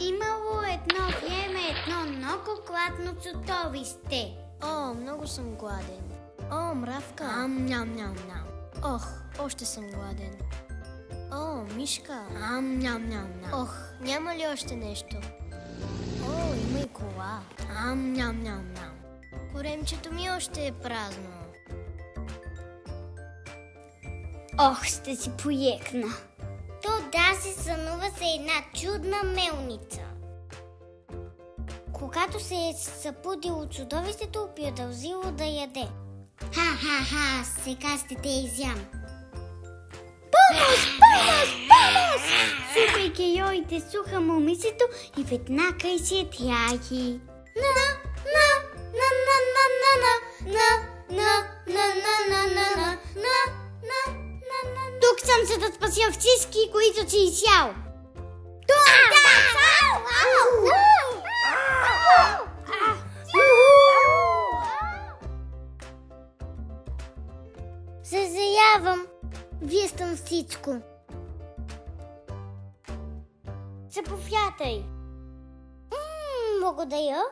Имало едно време едно много гладно чудовище. О, много съм гладен. О, мравка. Ням-ням-ням-ням. Ох, още съм гладен. О, мишка. Ням-ням-ням-ням. Ох, няма ли още нещо? О, има и кола. Ням-ням-ням-ням. Коремчето ми още е празно. Ох, ще си поекна. То даже сънува се една чудна мелница. Когато се е събудило чудовището, продължило да яде. Ха-ха-ха, сега ще те изям. Помощ, помощ, помощ! Супергероите слуха момичето и веднага изядряги. Тук съм, за да спася всички, които си изял. Съжалявам, вие съм всичко. Заповядай. Благодаря.